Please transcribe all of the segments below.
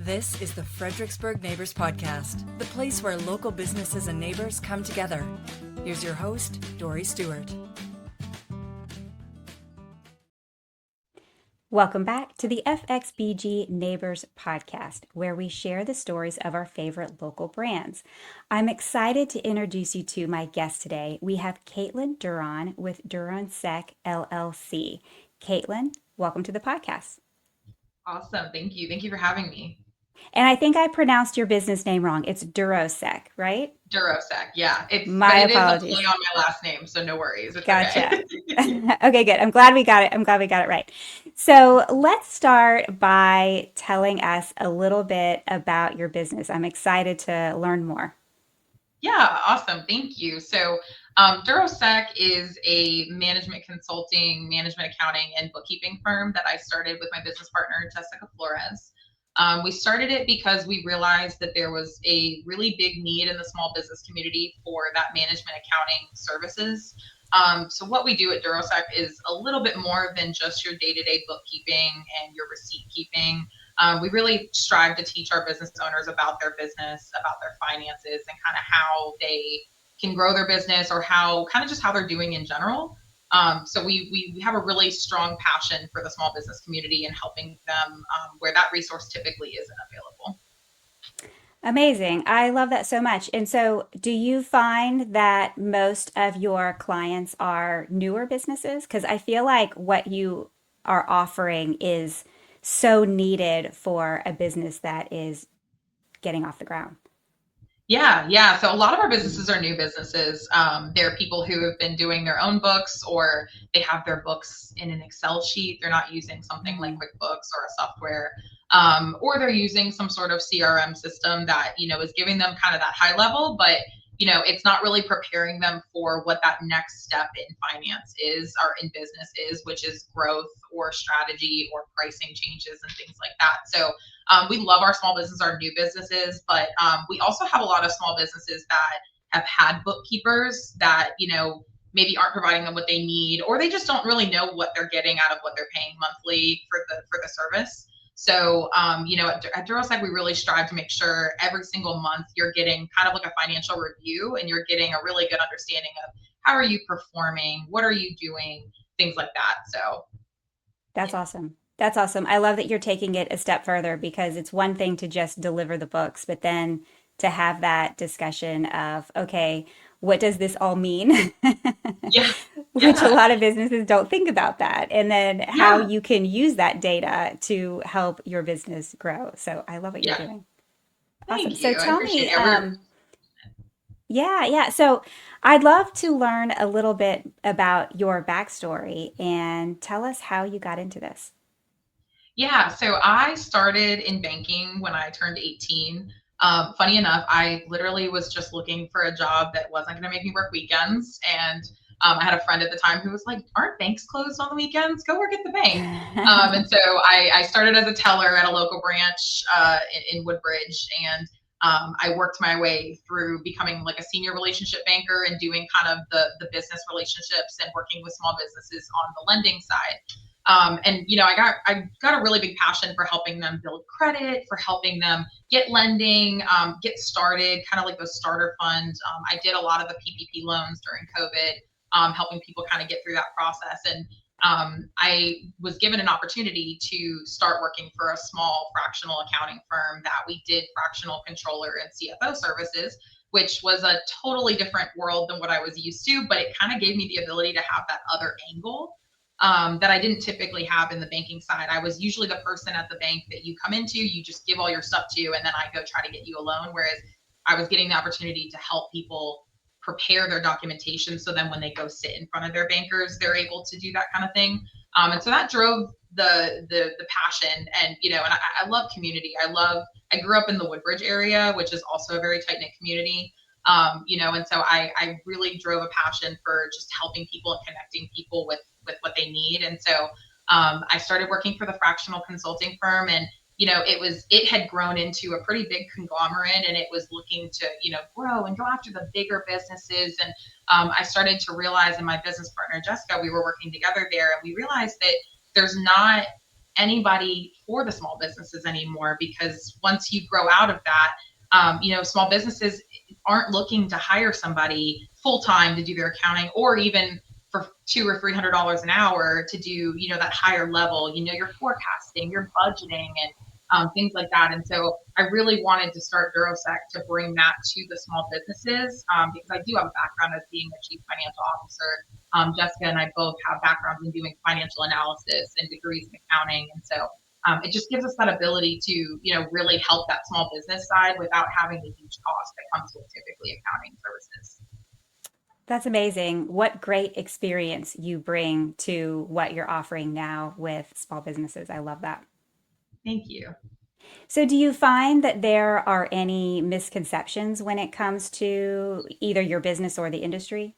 This is the Fredericksburg Neighbors Podcast, the place where local businesses and neighbors come together. Here's your host, Dory Stewart. Welcome back to the FXBG Neighbors Podcast, where we share the stories of our favorite local brands. I'm excited to introduce you to my guest today. We have Katelyn Duron with DuroSec LLC. Katelyn, welcome to the podcast. Awesome. Thank you. Thank you for having me. And I think I pronounced your business name wrong. It's DuroSec, right? DuroSec. Yeah. It is apologies. a play on my last name, so no worries. It's Gotcha. Okay. Okay, good. I'm glad we got it right. So let's start by telling us a little bit about your business. I'm excited to learn more. Yeah, awesome. Thank you. So DuroSec is a management consulting, management accounting, and bookkeeping firm that I started with my business partner, Jessica Flores. We started it because we realized that there was a really big need in the small business community for that management accounting services. So what we do at DuroSec is a little bit more than just your day-to-day bookkeeping and your receipt keeping. We really strive to teach our business owners about their business, about their finances, and kind of how they can grow their business or how they're doing in general. So we have a really strong passion for the small business community and helping them where that resource typically isn't available. Amazing. I love that so much. And so, do you find that most of your clients are newer businesses? Because I feel like what you are offering is so needed for a business that is getting off the ground. Yeah. So a lot of our businesses are new businesses. They're people who have been doing their own books, or they have their books in an Excel sheet. They're not using something like QuickBooks or a software, or they're using some sort of CRM system that, is giving them kind of that high level, but it's not really preparing them for what that next step in finance is or in business is, which is growth or strategy or pricing changes and things like that. So we love our small business, our new businesses, but we also have a lot of small businesses that have had bookkeepers that, maybe aren't providing them what they need, or they just don't really know what they're getting out of what they're paying monthly for the service. So, at DuroSec, we really strive to make sure every single month you're getting kind of like a financial review and you're getting a really good understanding of how are you performing, what are you doing, things like that. So That's awesome. That's awesome. I love that you're taking it a step further because it's one thing to just deliver the books, but then to have that discussion of, okay, what does this all mean? yeah, Which a yeah, lot of businesses don't think about that. And then how yeah. you can use that data to help your business grow. So I love what you're Yeah. doing. Awesome. Thank So you. I tell appreciate me, it. yeah. So I'd love to learn a little bit about your backstory and tell us how you got into this. Yeah, so I started in banking when I turned 18. Funny enough, I literally was just looking for a job that wasn't going to make me work weekends. And I had a friend at the time who was like, aren't banks closed on the weekends? Go work at the bank. And so I started as a teller at a local branch in Woodbridge. And I worked my way through becoming like a senior relationship banker and doing kind of the business relationships and working with small businesses on the lending side. I got a really big passion for helping them build credit, for helping them get lending, get started, kind of like those starter funds. I did a lot of the PPP loans during COVID, helping people kind of get through that process. And I was given an opportunity to start working for a small fractional accounting firm that we did fractional controller and CFO services, which was a totally different world than what I was used to, but it kind of gave me the ability to have that other angle that I didn't typically have in the banking side. I was usually the person at the bank that you come into, you just give all your stuff to, and then I go try to get you a loan. Whereas I was getting the opportunity to help people prepare their documentation, so then when they go sit in front of their bankers, they're able to do that kind of thing. And so that drove the passion. And I love community. I grew up in the Woodbridge area, which is also a very tight knit community. And so I really drove a passion for just helping people and connecting people with what they need. And so I started working for the fractional consulting firm, and it had grown into a pretty big conglomerate, and it was looking to grow and go after the bigger businesses. And I started to realize, and my business partner Jessica, we were working together there, and we realized that there's not anybody for the small businesses anymore, because once you grow out of that, small businesses aren't looking to hire somebody full time to do their accounting, or even for $200 or $300 an hour to do, that higher level, your forecasting, your budgeting, and things like that. And so I really wanted to start DuroSec to bring that to the small businesses, because I do have a background as being a chief financial officer. Jessica and I both have backgrounds in doing financial analysis and degrees in accounting. And so it just gives us that ability to, really help that small business side without having the huge cost that comes with typically accounting services. That's amazing. What great experience you bring to what you're offering now with small businesses. I love that. Thank you. So, do you find that there are any misconceptions when it comes to either your business or the industry?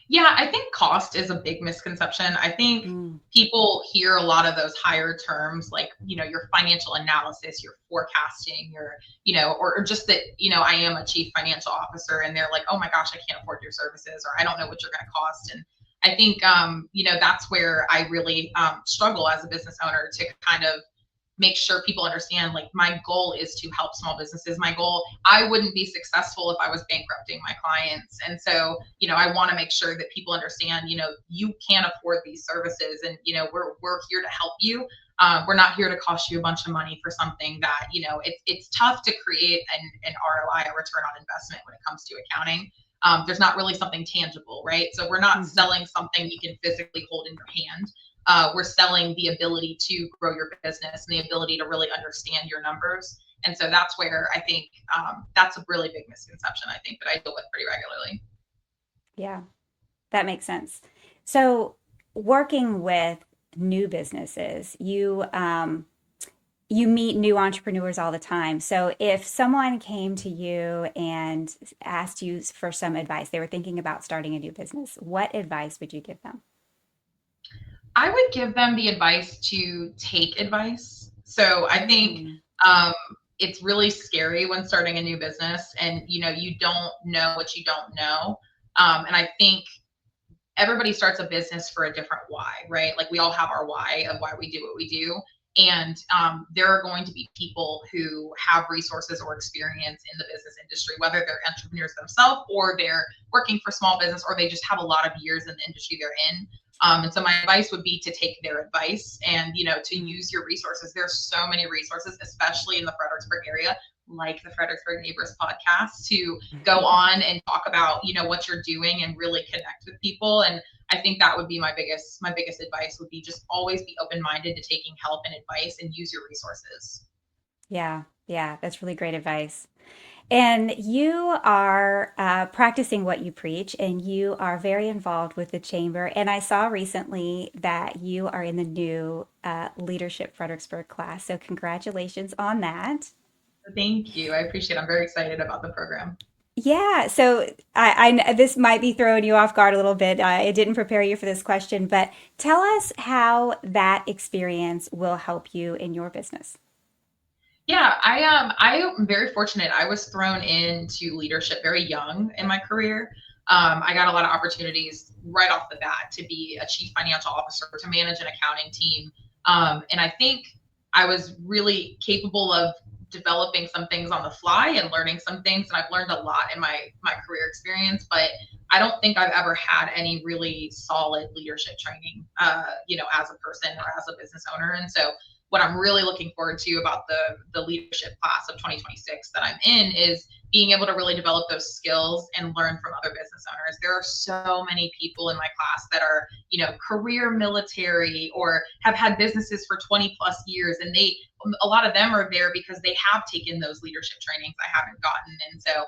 Yeah, I think cost is a big misconception. I think Mm, people hear a lot of those higher terms like, your financial analysis, your forecasting, or just that, I am a chief financial officer, and they're like, oh my gosh, I can't afford your services, or I don't know what you're going to cost. And I think, that's where I really struggle as a business owner to kind of make sure people understand, like, my goal is to help small businesses. I wouldn't be successful if I was bankrupting my clients. And so, I want to make sure that people understand, you can't afford these services, and, we're here to help you. We're not here to cost you a bunch of money for something that, it's tough to create an ROI, a return on investment, when it comes to accounting. There's not really something tangible, right? So we're not mhm. selling something you can physically hold in your hand. We're selling the ability to grow your business and the ability to really understand your numbers. And so that's where I think that's a really big misconception, I think, that I deal with pretty regularly. Yeah, that makes sense. So, working with new businesses, you meet new entrepreneurs all the time. So, if someone came to you and asked you for some advice, they were thinking about starting a new business, what advice would you give them? I would give them the advice to take advice. So I think Mm, um, it's really scary when starting a new business, and you don't know what you don't know. And I think everybody starts a business for a different why, right? Like, we all have our why of why we do what we do. And there are going to be people who have resources or experience in the business industry, whether they're entrepreneurs themselves, or they're working for small business, or they just have a lot of years in the industry they're in. And so my advice would be to take their advice and, to mm. use your resources. There's so many resources, especially in the Fredericksburg area, like the Fredericksburg Neighbors podcast, to go on and talk about, what you're doing and really connect with people. And I think that would be my biggest advice would be just always be open-minded to taking help and advice, and use your resources. Yeah, yeah, that's really great advice. And you are practicing what you preach, and you are very involved with the chamber. And I saw recently that you are in the new Leadership Fredericksburg class. So, congratulations on that. Thank you. I appreciate it. I'm very excited about the program. Yeah, so this might be throwing you off guard a little bit. I didn't prepare you for this question, but tell us how that experience will help you in your business. Yeah, I am very fortunate. I was thrown into leadership very young in my career. I got a lot of opportunities right off the bat to be a chief financial officer, to manage an accounting team. And I think I was really capable of developing some things on the fly and learning some things. And I've learned a lot in my career experience, but I don't think I've ever had any really solid leadership training, as a person or as a business owner. And so what I'm really looking forward to about the leadership class of 2026 that I'm in is being able to really develop those skills and learn from other business owners. There are so many people in my class that are, career military, or have had businesses for 20 plus years, and a lot of them are there because they have taken those leadership trainings I haven't gotten. And so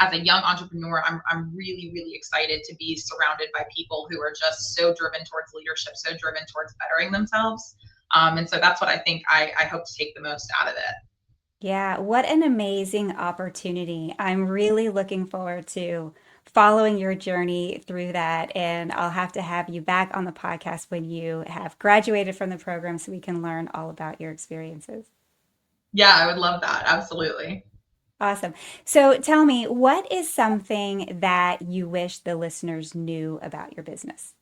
as a young entrepreneur, I'm really, really excited to be surrounded by people who are just so driven towards leadership, so driven towards bettering themselves. And so that's what I think I hope to take the most out of it. Yeah, what an amazing opportunity. I'm really looking forward to following your journey through that. And I'll have to have you back on the podcast when you have graduated from the program so we can learn all about your experiences. Yeah, I would love that. Absolutely. Awesome. So tell me, what is something that you wish the listeners knew about your business?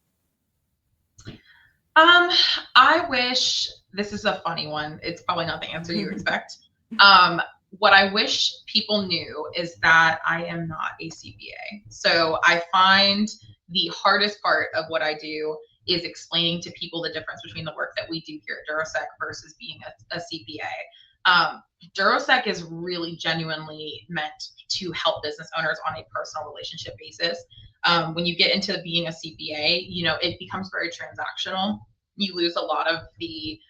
I wish this is a funny one. It's probably not the answer you expect. Um, what I wish people knew is that I am not a CPA. So I find the hardest part of what I do is explaining to people the difference between the work that we do here at DuroSec versus being a CPA. DuroSec is really genuinely meant to help business owners on a personal relationship basis. When you get into being a CPA, it becomes very transactional. You lose a lot of the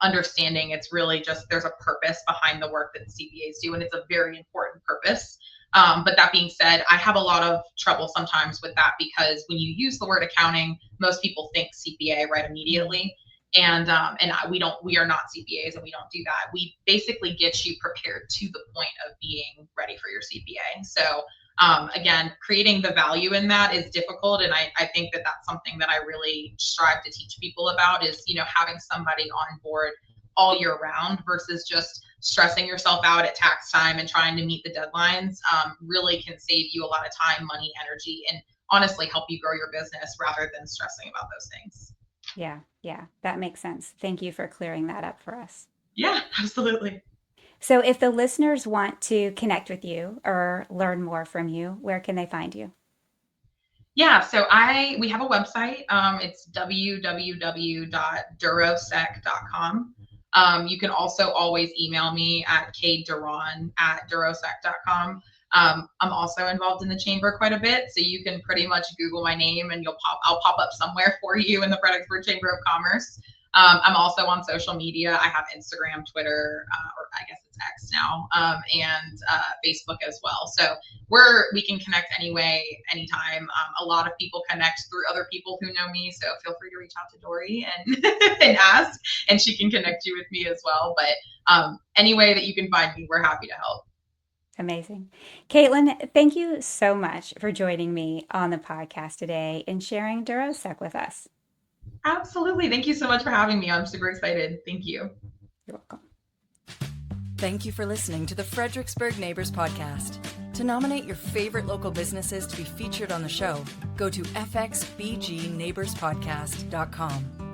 understanding. It's really just there's a purpose behind the work that the CPAs do, and it's a very important purpose. But that being said, I have a lot of trouble sometimes with that because when you use the word accounting, most people think CPA right immediately. And we are not CPAs and we don't do that. We basically get you prepared to the point of being ready for your CPA. So again, creating the value in that is difficult. And I think that that's something that I really strive to teach people about is, having somebody on board all year round versus just stressing yourself out at tax time and trying to meet the deadlines really can save you a lot of time, money, energy, and honestly help you grow your business rather than stressing about those things. Yeah, that makes sense. Thank you for clearing that up for us. Yeah, absolutely. So if the listeners want to connect with you or learn more from you, where can they find you? Yeah, so we have a website. It's www.durosec.com. You can also always email me at kduron@durosec.com. I'm also involved in the chamber quite a bit, so you can pretty much Google my name and I'll pop up somewhere for you in the Fredericksburg Chamber of Commerce. I'm also on social media. I have Instagram, Twitter, or I guess it's X now, and Facebook as well. So we can connect anyway, anytime. A lot of people connect through other people who know me, so feel free to reach out to Dory and and ask, and she can connect you with me as well. But any way that you can find me, we're happy to help. Amazing. Katelyn, thank you so much for joining me on the podcast today and sharing DuroSec with us. Absolutely. Thank you so much for having me. I'm super excited. Thank you. You're welcome. Thank you for listening to the Fredericksburg Neighbors Podcast. To nominate your favorite local businesses to be featured on the show, go to fxbgneighborspodcast.com.